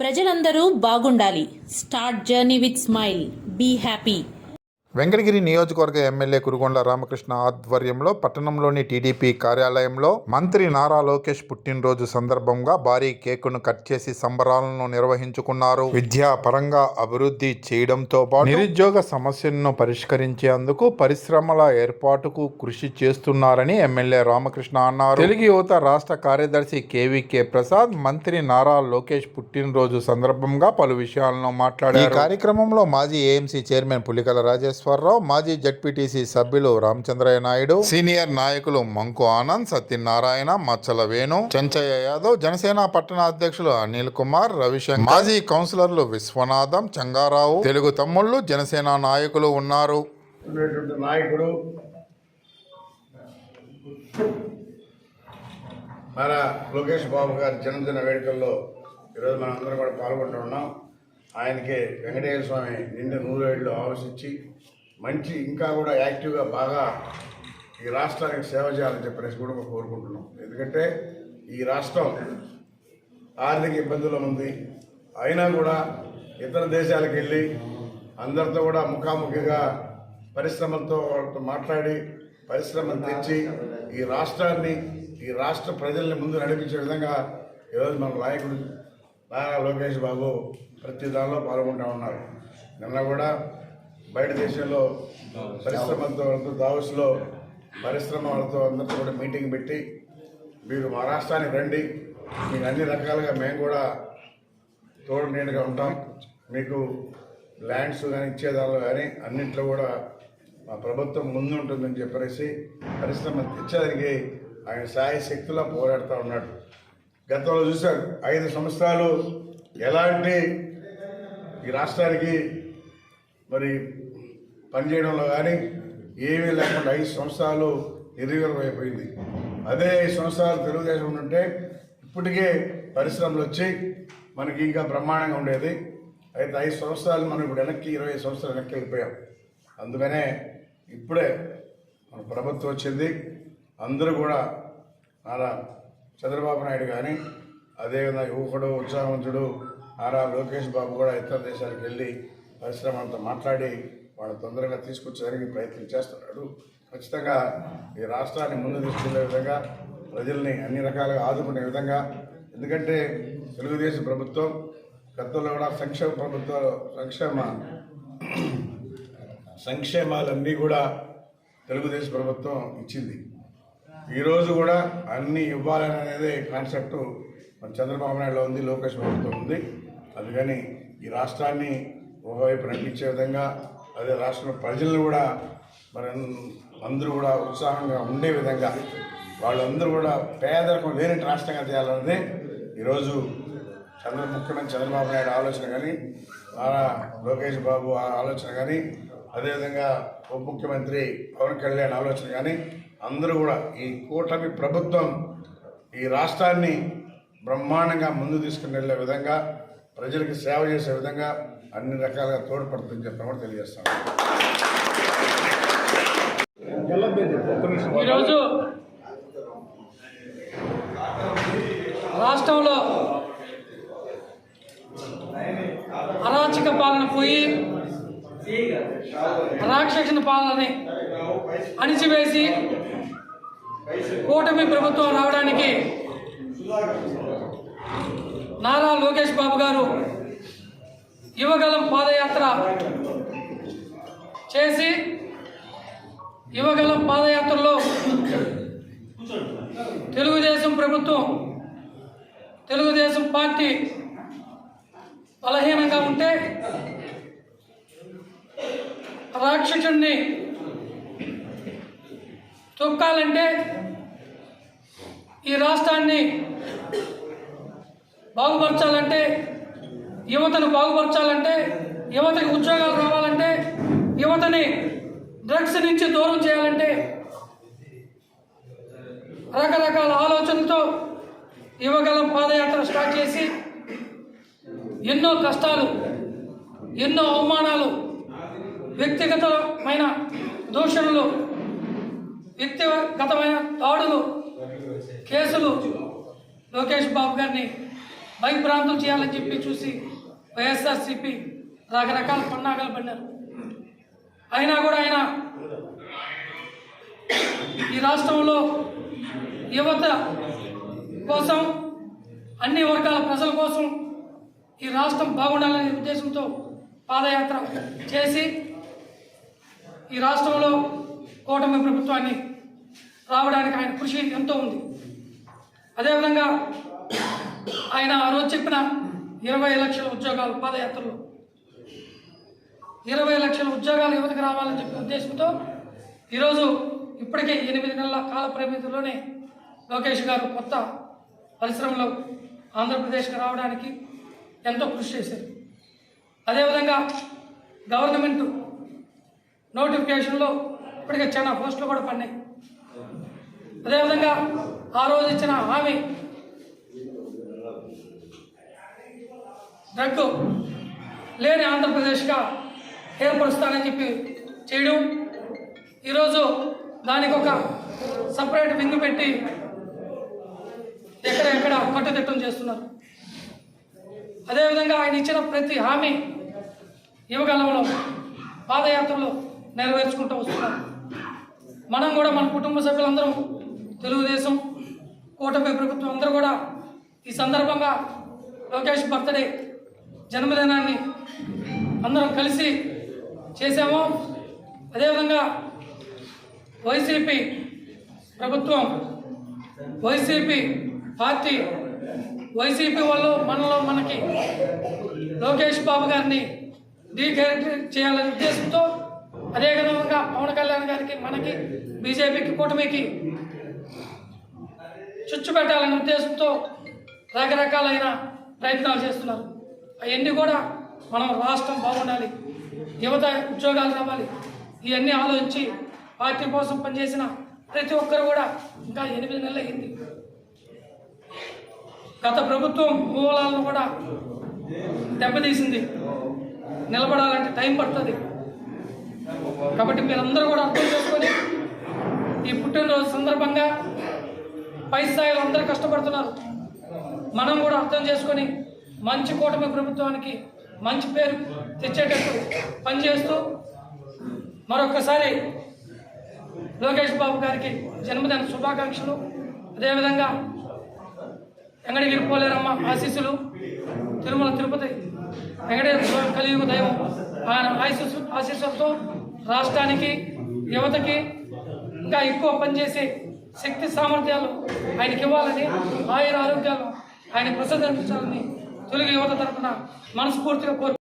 ప్రజలందరూ బాగుండాలి. Start journey with smile. Be happy. Venkatagiri నియోజకవర్గ ఎమ్మెల్యే కురుగొండ్ల రామకృష్ణ ఆధ్వర్యంలో పట్టణంలోని టీడీపీ కార్యాలయంలో మంత్రి నారా లోకేష్ పుట్టినరోజు సందర్భంగా భారీ కేకును కట్ చేసి సంబరాలను నిర్వహించుకున్నారు. విద్యా పరంగా అభివృద్ధి చేయడంతో పాటు నిరుద్యోగ సమస్యలను పరిష్కరించేందుకు పరిశ్రమల ఏర్పాటుకు కృషి చేస్తున్నారని ఎమ్మెల్యే రామకృష్ణ అన్నారు. తెలుగు యువత రాష్ట్ర కార్యదర్శి కేవీకే ప్రసాద్ మంత్రి నారా లోకేష్ పుట్టినరోజు సందర్భంగా పలు విషయాలను మాట్లాడారు. ఈ కార్యక్రమంలో మాజీ ఏఎంసీ చైర్మన్ పులికల రాజేశ్వరరావు, మాజీ జడ్పీటీసీ సభ్యులు రామచంద్రయ్య నాయుడు, సీనియర్ నాయకులు మంకు ఆనంద్, సత్యనారాయణ, మచ్చల వేణు, చెంచయ్య యాదవ్, జనసేన పట్టణ అధ్యక్షులు అనిల్ కుమార్, రవిశంకర్, మాజీ కౌన్సిలర్లు విశ్వనాథం, చంగారావు, తెలుగు తమ్ముళ్లు, జనసేన నాయకులు ఉన్నారు. నాయకుడు మన లోకేష్ బాబు గారి జన్మదిన వేడుకల్లో ఈరోజు మనం అందరం కూడా పాల్గొంటున్నాం. ఆయనకి వెంకటేశ్వర స్వామి నిండు 100 ఏళ్ళు ఆలోచించి మంచి ఇంకా కూడా యాక్టివ్గా బాగా ఈ రాష్ట్రానికి సేవ చేయాలని చెప్పేసి కూడా కోరుకుంటున్నాం. ఎందుకంటే ఈ రాష్ట్రం ఆర్థిక ఇబ్బందుల్లో ఉంది. అయినా కూడా ఇతర దేశాలకు వెళ్ళి అందరితో కూడా ముఖాముఖిగా పరిశ్రమలతో మాట్లాడి పరిశ్రమలు తెచ్చి ఈ రాష్ట్రాన్ని, ఈ రాష్ట్ర ప్రజల్ని ముందు నడిపించే విధంగా ఈరోజు మన నాయకుడు నారా లోకేష్ బాబు ప్రతి దానిలో పాల్గొంటూ ఉన్నారు. నిన్న కూడా బయట దేశంలో పరిశ్రమలతో దావోస్లో పరిశ్రమ వాళ్ళతో అందరితో కూడా మీటింగ్ పెట్టి మీరు మా రాష్ట్రానికి రండి, మీకు అన్ని రకాలుగా మేము కూడా తోడు నీడగా ఉంటాం, మీకు ల్యాండ్స్ కానీ ఇచ్చేదానిలో కానీ అన్నింటిలో కూడా మా ప్రభుత్వం ముందు ఉంటుందని చెప్పేసి పరిశ్రమ తెచ్చేదానికి ఆయన సాయ శక్తిలో పోరాడుతూ ఉన్నాడు. గతంలో చూశారు 5 సంవత్సరాలు ఎలాంటి ఈ రాష్ట్రానికి మరి పనిచేయడంలో కానీ ఏమీ లేకుండా 5 సంవత్సరాలు నిర్వీర్యం అయిపోయింది. అదే 5 సంవత్సరాలు తెలుగుదేశం ఉంటే ఇప్పటికే పరిశ్రమలు వచ్చి మనకి ఇంకా బ్రహ్మాండంగా ఉండేది. అయితే 5 సంవత్సరాలు మనం ఇప్పుడు వెనక్కి 20 సంవత్సరాలు వెనక్కి వెళ్ళిపోయాం. అందుకనే ఇప్పుడే మన ప్రభుత్వం వచ్చింది. అందరూ కూడా నారా చంద్రబాబు నాయుడు కానీ అదేవిధంగా యువకుడు ఉత్సాహవంతుడు నారా లోకేష్ బాబు కూడా ఇతర దేశాలకు వెళ్ళి పరిశ్రమలతో మాట్లాడి వాళ్ళు తొందరగా తీసుకొచ్చేదానికి ప్రయత్నం చేస్తున్నాడు. ఖచ్చితంగా ఈ రాష్ట్రాన్ని ముందు తీసుకెళ్లే విధంగా, ప్రజల్ని అన్ని రకాలుగా ఆదుకునే విధంగా, ఎందుకంటే తెలుగుదేశం ప్రభుత్వం గతంలో కూడా సంక్షేమాలన్నీ కూడా తెలుగుదేశం ప్రభుత్వం ఇచ్చింది. ఈరోజు కూడా అన్నీ ఇవ్వాలని అనేది కాన్సెప్టు మన చంద్రబాబు నాయుడులో ఉంది, లోకేష్ ప్రభుత్వం ఉంది. అందుకని ఈ రాష్ట్రాన్ని ఒకవైపు నడిపించే విధంగా, అదే రాష్ట్రంలో ప్రజలను కూడా మరి అందరూ కూడా ఉత్సాహంగా ఉండే విధంగా, వాళ్ళందరూ కూడా పేదరికం లేని రాష్ట్రంగా చేయాలన్నది ఈరోజు ముఖ్యమంత్రి చంద్రబాబు నాయుడు ఆలోచన కానీ, నారా లోకేష్ బాబు ఆలోచన కానీ, అదేవిధంగా ఉప ముఖ్యమంత్రి పవన్ కళ్యాణ్ ఆలోచన కానీ, అందరూ కూడా ఈ కూటమి ప్రభుత్వం ఈ రాష్ట్రాన్ని బ్రహ్మాండంగా ముందు తీసుకుని వెళ్ళే విధంగా, ప్రజలకు సేవ చేసే విధంగా అన్ని రకాలుగా తోడ్పడుతుందని చెప్పి కూడా తెలియజేస్తాను. ఈరోజు రాష్ట్రంలో అరాచక పాలన పోయి రాక్షస పాలనని అణిచివేసి కూటమి ప్రభుత్వం రావడానికి నారా లోకేష్ బాబు గారు యువగలం పాదయాత్ర చేసి, యువగలం పాదయాత్రలో తెలుగుదేశం ప్రభుత్వం, తెలుగుదేశం పార్టీ బలహీనంగా ఉంటే రాక్షసుడిని తొక్కాలంటే, ఈ రాష్ట్రాన్ని బాగుపరచాలంటే, యువతను బాగుపరచాలంటే, యువతకి ఉద్యోగాలు రావాలంటే, యువతని డ్రగ్స్ నుంచి దూరం చేయాలంటే రకరకాల ఆలోచనలతో యువగలం పాదయాత్ర స్టార్ట్ చేసి ఎన్నో కష్టాలు, ఎన్నో అవమానాలు, వ్యక్తిగతమైన దూషణలు, వ్యక్తిగతమైన దాడులు, కేసులు లోకేష్ బాబు గారిని భయభ్రాంతులు చేయాలని చెప్పి చూసి వైఎస్ఆర్సీపీ రకరకాల పన్నాగాలు పడినారు. అయినా కూడా ఆయన ఈ రాష్ట్రంలో యువత కోసం, అన్ని వర్గాల ప్రజల కోసం ఈ రాష్ట్రం బాగుండాలనే ఉద్దేశంతో పాదయాత్ర చేసి ఈ రాష్ట్రంలో కూటమి ప్రభుత్వాన్ని రావడానికి ఆయన కృషి ఎంతో ఉంది. అదేవిధంగా ఆయన ఆ రోజు చెప్పిన 20 లక్షల ఉద్యోగాలు పాదయాత్రలో 20 లక్షల ఉద్యోగాలు యువతకు రావాలని చెప్పిన ఉద్దేశంతో ఈరోజు ఇప్పటికే 8 నెలల కాల పరిమితిలోనే లోకేష్ గారు కొత్త పరిశ్రమలు ఆంధ్రప్రదేశ్కి రావడానికి ఎంతో కృషి చేశారు. అదేవిధంగా గవర్నమెంట్ నోటిఫికేషన్లో ఇప్పటికే చాలా పోస్టులు కూడా పడినాయి. అదేవిధంగా ఆ రోజు ఇచ్చిన హామీ డ్రగ్ లేని ఆంధ్రప్రదేశ్గా ఏర్పరుస్తానని చెప్పి చేయడం, ఈరోజు దానికి ఒక సపరేట్ వింగ్ పెట్టి ఎక్కడెక్కడ కట్టుదిట్టం చేస్తున్నారు. అదేవిధంగా ఆయన ఇచ్చిన ప్రతి హామీ యువగలంలో పాదయాత్రలో నెరవేర్చుకుంటూ వస్తున్నారు. మనం కూడా మన కుటుంబ సభ్యులందరం, తెలుగుదేశం కూటమి ప్రభుత్వం అందరూ కూడా ఈ సందర్భంగా లోకేష్ బర్త్డే జన్మదినాన్ని అందరం కలిసి చేసాము. అదేవిధంగా వైసీపీ ప్రభుత్వం, వైసీపీ పార్టీ, వైసీపీ వాళ్ళు మనకి లోకేష్ బాబు గారిని డీక్యారెక్టర్ చేయాలనే ఉద్దేశంతో, అదేవిధంగా పవన్ కళ్యాణ్ గారికి, మనకి బీజేపీకి, కూటమికి చుచ్చు పెట్టాలనే ఉద్దేశంతో రకరకాలైన ప్రయత్నాలు చేస్తున్నారు. అవన్నీ కూడా మనం రాష్ట్రం బాగుండాలి, యువత ఉద్యోగాలు రావాలి, ఇవన్నీ ఆలోచించి పార్టీ కోసం పనిచేసిన ప్రతి ఒక్కరు కూడా ఇంకా 8 నెలలు అయింది. గత ప్రభుత్వం మూలాలను కూడా దెబ్బతీసింది. నిలబడాలంటే టైం పడుతుంది. కాబట్టి మీరందరూ కూడా అర్థం చేసుకొని ఈ పుట్టినరోజు సందర్భంగా పై స్థాయిలో అందరూ కష్టపడుతున్నారు. మనం కూడా అర్థం చేసుకొని మంచి కూటమి ప్రభుత్వానికి మంచి పేరు తెచ్చేటట్టు పనిచేస్తూ మరొకసారి లోకేష్ బాబు గారికి జన్మదిన శుభాకాంక్షలు. అదేవిధంగా వెంకటగిరి పోలేరమ్మ ఆశీస్సులు, తిరుమల తిరుపతి వెంకటేశ్వర స్వామి కలియుగ దైవం ఆయన ఆశీస్సులతో రాష్ట్రానికి, యువతకి ఇంకా ఎక్కువ పనిచేసే శక్తి సామర్థ్యాలు ఆయనకి ఇవ్వాలని, ఆయుర ఆరోగ్యాలు ఆయన ప్రసాదించాలని తెలుగు యువత తరఫున మనస్ఫూర్తిగా కోరు.